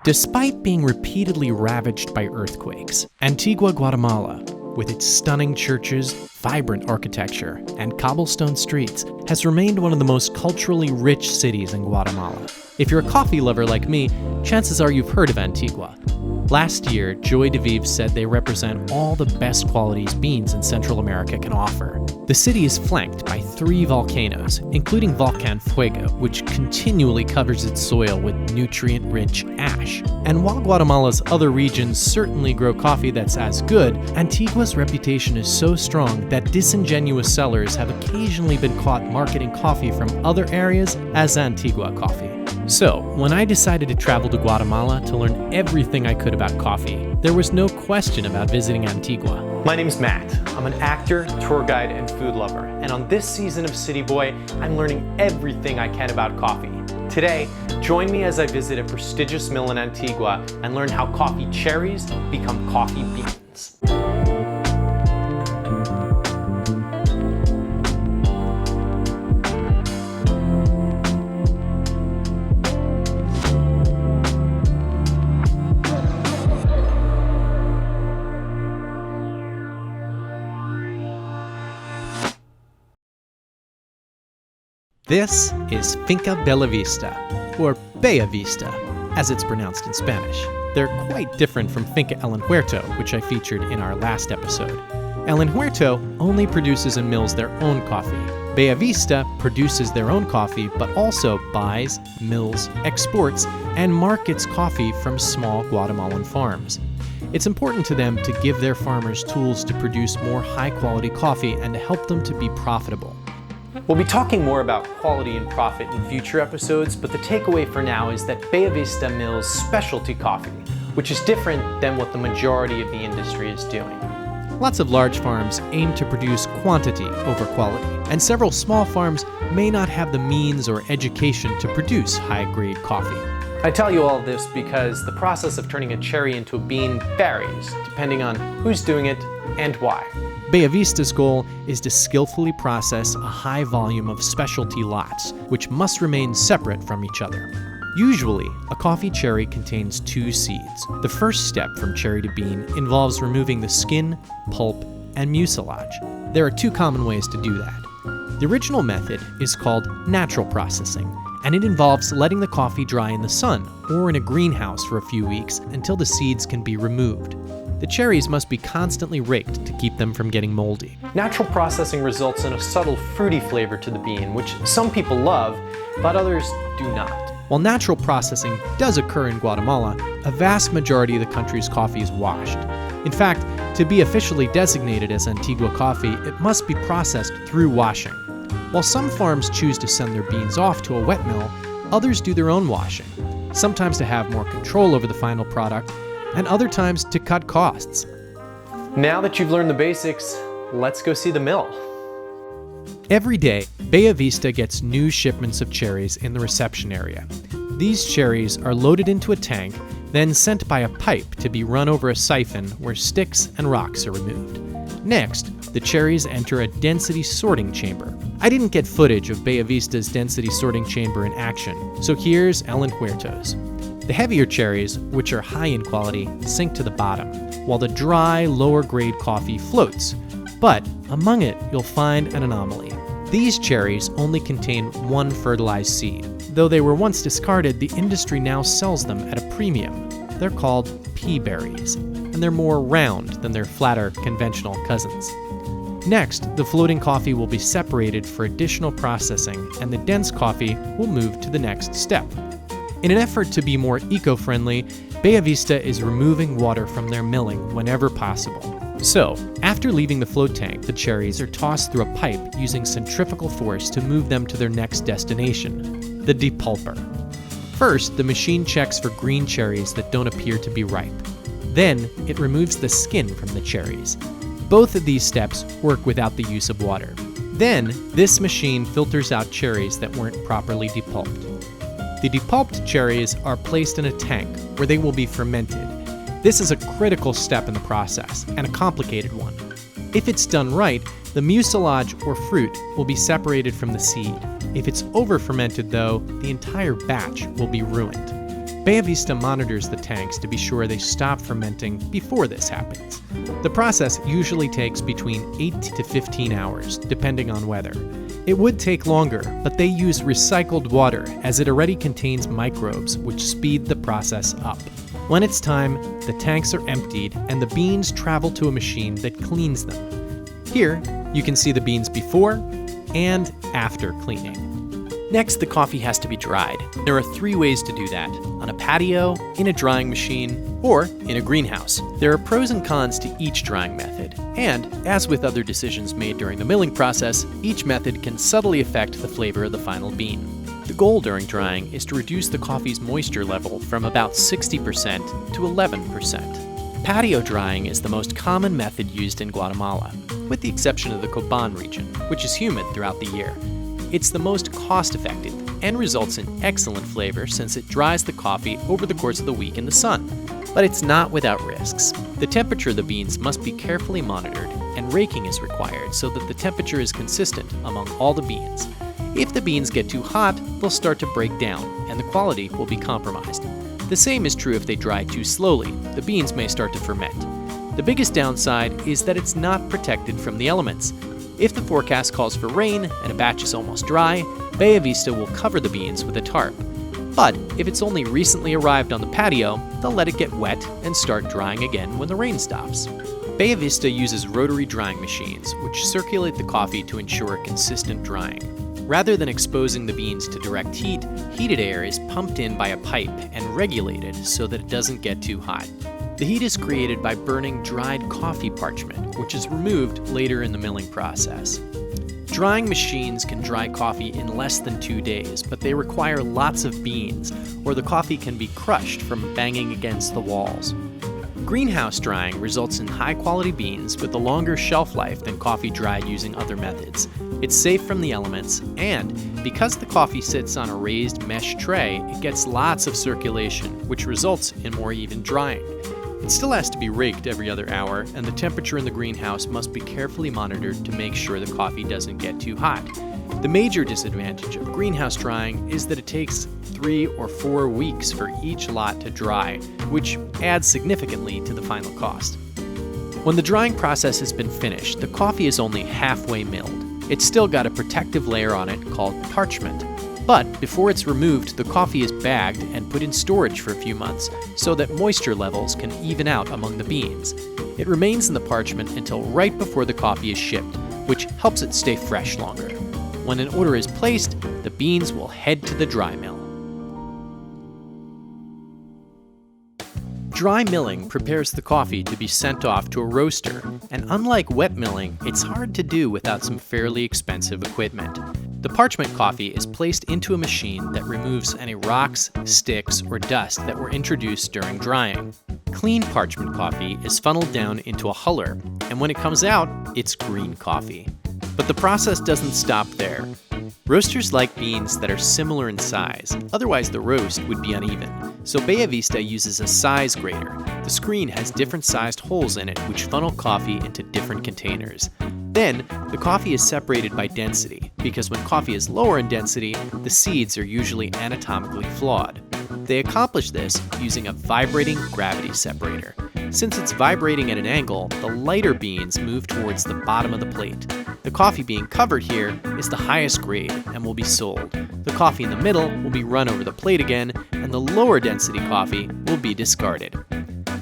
Despite being repeatedly ravaged by earthquakes, Antigua, Guatemala, with its stunning churches, vibrant architecture, and cobblestone streets, has remained one of the most culturally rich cities in Guatemala. If you're a coffee lover like me, chances are you've heard of Antigua. Last year, Joy DeVive said they represent all the best qualities beans in Central America can offer. The city is flanked by 3 volcanoes, including Volcan Fuego, which continually covers its soil with nutrient-rich ash. And while Guatemala's other regions certainly grow coffee that's as good, Antigua's reputation is so strong that disingenuous sellers have occasionally been caught marketing coffee from other areas as Antigua coffee. So, when I decided to travel to Guatemala to learn everything I could about coffee, there was no question about visiting Antigua. My name's Matt. I'm an actor, tour guide, and food lover. And on this season of City Boy, I'm learning everything I can about coffee. Today, join me as I visit a prestigious mill in Antigua and learn how coffee cherries become coffee beans. This is Finca Bella Vista, or Bella Vista, as it's pronounced in Spanish. They're quite different from Finca El Huerto, which I featured in our last episode. El Huerto only produces and mills their own coffee. Bella Vista produces their own coffee, but also buys, mills, exports, and markets coffee from small Guatemalan farms. It's important to them to give their farmers tools to produce more high-quality coffee and to help them to be profitable. We'll be talking more about quality and profit in future episodes, but the takeaway for now is that Bella Vista mills specialty coffee, which is different than what the majority of the industry is doing. Lots of large farms aim to produce quantity over quality, and several small farms may not have the means or education to produce high-grade coffee. I tell you all this because the process of turning a cherry into a bean varies, depending on who's doing it and why. Bella Vista's goal is to skillfully process a high volume of specialty lots, which must remain separate from each other. Usually, a coffee cherry contains 2 seeds. The first step from cherry to bean involves removing the skin, pulp, and mucilage. There are 2 common ways to do that. The original method is called natural processing, and it involves letting the coffee dry in the sun or in a greenhouse for a few weeks until the seeds can be removed. The cherries must be constantly raked to keep them from getting moldy. Natural processing results in a subtle fruity flavor to the bean, which some people love, but others do not. While natural processing does occur in Guatemala, a vast majority of the country's coffee is washed. In fact, to be officially designated as Antigua coffee, it must be processed through washing. While some farms choose to send their beans off to a wet mill, others do their own washing, sometimes to have more control over the final product, and other times to cut costs. Now that you've learned the basics, let's go see the mill. Every day, Bella Vista gets new shipments of cherries in the reception area. These cherries are loaded into a tank, then sent by a pipe to be run over a siphon where sticks and rocks are removed. Next, the cherries enter a density sorting chamber. I didn't get footage of Bella Vista's density sorting chamber in action, so here's El Huerto's. The heavier cherries, which are high in quality, sink to the bottom, while the dry, lower-grade coffee floats. But among it, you'll find an anomaly. These cherries only contain 1 fertilized seed. Though they were once discarded, the industry now sells them at a premium. They're called pea berries, and they're more round than their flatter, conventional cousins. Next, the floating coffee will be separated for additional processing, and the dense coffee will move to the next step. In an effort to be more eco-friendly, Bella Vista is removing water from their milling whenever possible. So, after leaving the float tank, the cherries are tossed through a pipe using centrifugal force to move them to their next destination, the depulper. First, the machine checks for green cherries that don't appear to be ripe. Then, it removes the skin from the cherries. Both of these steps work without the use of water. Then, this machine filters out cherries that weren't properly depulped. The depulped cherries are placed in a tank where they will be fermented. This is a critical step in the process, and a complicated one. If it's done right, the mucilage or fruit will be separated from the seed. If it's over-fermented though, the entire batch will be ruined. Bella Vista monitors the tanks to be sure they stop fermenting before this happens. The process usually takes between 8 to 15 hours, depending on weather. It would take longer, but they use recycled water as it already contains microbes which speed the process up. When it's time, the tanks are emptied and the beans travel to a machine that cleans them. Here, you can see the beans before and after cleaning. Next, the coffee has to be dried. There are 3 ways to do that: on a patio, in a drying machine, or in a greenhouse. There are pros and cons to each drying method, and as with other decisions made during the milling process, each method can subtly affect the flavor of the final bean. The goal during drying is to reduce the coffee's moisture level from about 60% to 11%. Patio drying is the most common method used in Guatemala, with the exception of the Coban region, which is humid throughout the year. It's the most cost-effective and results in excellent flavor since it dries the coffee over the course of the week in the sun. But it's not without risks. The temperature of the beans must be carefully monitored, and raking is required so that the temperature is consistent among all the beans. If the beans get too hot, they'll start to break down, and the quality will be compromised. The same is true if they dry too slowly. The beans may start to ferment. The biggest downside is that it's not protected from the elements. If the forecast calls for rain and a batch is almost dry, Bella Vista will cover the beans with a tarp. But if it's only recently arrived on the patio, they'll let it get wet and start drying again when the rain stops. Bella Vista uses rotary drying machines, which circulate the coffee to ensure consistent drying. Rather than exposing the beans to direct heat, heated air is pumped in by a pipe and regulated so that it doesn't get too hot. The heat is created by burning dried coffee parchment, which is removed later in the milling process. Drying machines can dry coffee in less than 2 days, but they require lots of beans, or the coffee can be crushed from banging against the walls. Greenhouse drying results in high-quality beans with a longer shelf life than coffee dried using other methods. It's safe from the elements, and because the coffee sits on a raised mesh tray, it gets lots of circulation, which results in more even drying. It still has to be raked every other hour, and the temperature in the greenhouse must be carefully monitored to make sure the coffee doesn't get too hot. The major disadvantage of greenhouse drying is that it takes 3 or 4 weeks for each lot to dry, which adds significantly to the final cost. When the drying process has been finished, the coffee is only halfway milled. It's still got a protective layer on it called parchment. But before it's removed, the coffee is bagged and put in storage for a few months so that moisture levels can even out among the beans. It remains in the parchment until right before the coffee is shipped, which helps it stay fresh longer. When an order is placed, the beans will head to the dry mill. Dry milling prepares the coffee to be sent off to a roaster, and unlike wet milling, it's hard to do without some fairly expensive equipment. The parchment coffee is placed into a machine that removes any rocks, sticks, or dust that were introduced during drying. Clean parchment coffee is funneled down into a huller, and when it comes out, it's green coffee. But the process doesn't stop there. Roasters like beans that are similar in size, otherwise the roast would be uneven. So Bella Vista uses a size grater. The screen has different sized holes in it which funnel coffee into different containers. Then, the coffee is separated by density, because when coffee is lower in density, the seeds are usually anatomically flawed. They accomplish this using a vibrating gravity separator. Since it's vibrating at an angle, the lighter beans move towards the bottom of the plate. The coffee being covered here is the highest grade and will be sold. The coffee in the middle will be run over the plate again, and the lower density coffee will be discarded.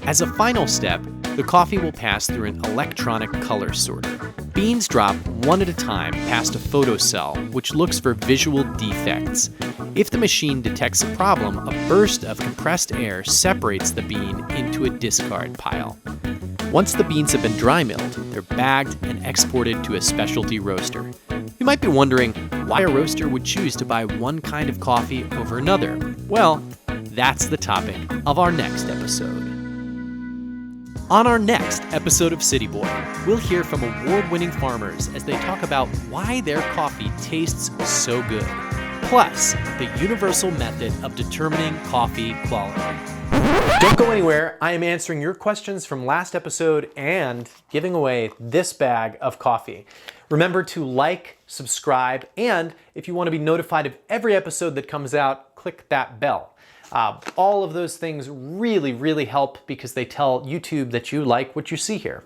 As a final step, the coffee will pass through an electronic color sorter. Beans drop one at a time past a photocell, which looks for visual defects. If the machine detects a problem, a burst of compressed air separates the bean into a discard pile. Once the beans have been dry milled, they're bagged and exported to a specialty roaster. You might be wondering why a roaster would choose to buy one kind of coffee over another. Well, that's the topic of our next episode. On our next episode of City Boy, we'll hear from award-winning farmers as they talk about why their coffee tastes so good, plus the universal method of determining coffee quality. Don't go anywhere. I am answering your questions from last episode and giving away this bag of coffee. Remember to like, subscribe, and if you want to be notified of every episode that comes out, click that bell. All of those things really, really help because they tell YouTube that you like what you see here.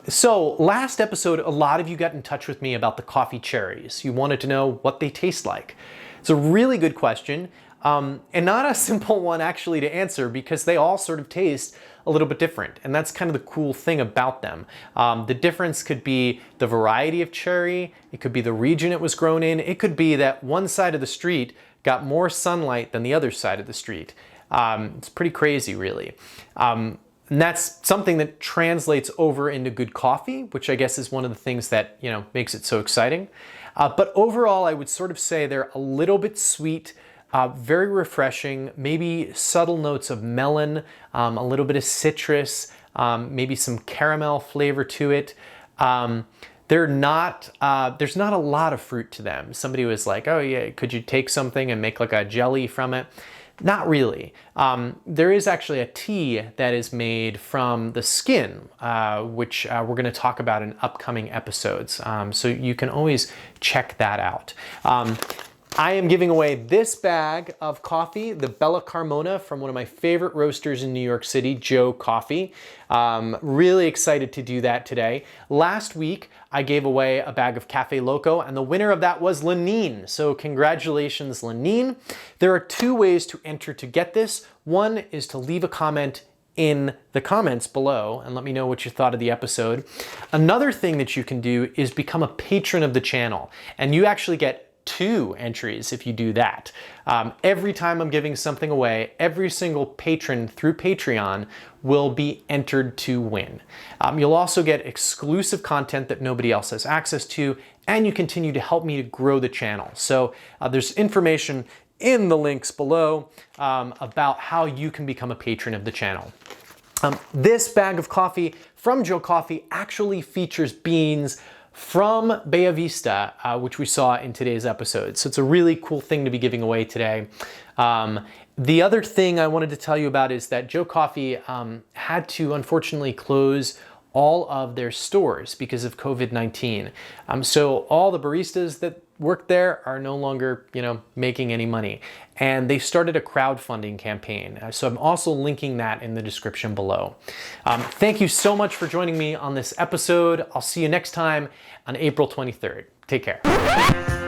So last episode, a lot of you got in touch with me about the coffee cherries. You wanted to know what they taste like. It's a really good question, and not a simple one actually to answer because they all sort of taste a little bit different, and that's kind of the cool thing about them. The difference could be the variety of cherry, it could be the region it was grown in, it could be that one side of the street got more sunlight than the other side of the street. It's pretty crazy, really. And that's something that translates over into good coffee, which I guess is one of the things that, you know, makes it so exciting. But overall, I would sort of say they're a little bit sweet, very refreshing, maybe subtle notes of melon, a little bit of citrus, maybe some caramel flavor to it. There's not a lot of fruit to them. Somebody was like, oh yeah, could you take something and make like a jelly from it? Not really. There is actually a tea that is made from the skin, which we're going to talk about in upcoming episodes. So you can always check that out. I am giving away this bag of coffee, the Bella Carmona from one of my favorite roasters in New York City, Joe Coffee. Really excited to do that today. Last week, I gave away a bag of Cafe Loco, and the winner of that was Lenine. So congratulations, Lenine. There are two ways to enter to get this. One is to leave a comment in the comments below and let me know what you thought of the episode. Another thing that you can do is become a patron of the channel, and you actually get 2 entries if you do that. Every time I'm giving something away, every single patron through Patreon will be entered to win. You'll also get exclusive content that nobody else has access to, and you continue to help me to grow the channel. So there's information in the links below about how you can become a patron of the channel. This bag of coffee from Joe Coffee actually features beans from Bella Vista, which we saw in today's episode. So it's a really cool thing to be giving away today. The other thing I wanted to tell you about is that Joe Coffee had to unfortunately close all of their stores because of COVID-19. So all the baristas that work there are no longer, you know, making any money. And they started a crowdfunding campaign. So I'm also linking that in the description below. Thank you so much for joining me on this episode. I'll see you next time on April 23rd. Take care.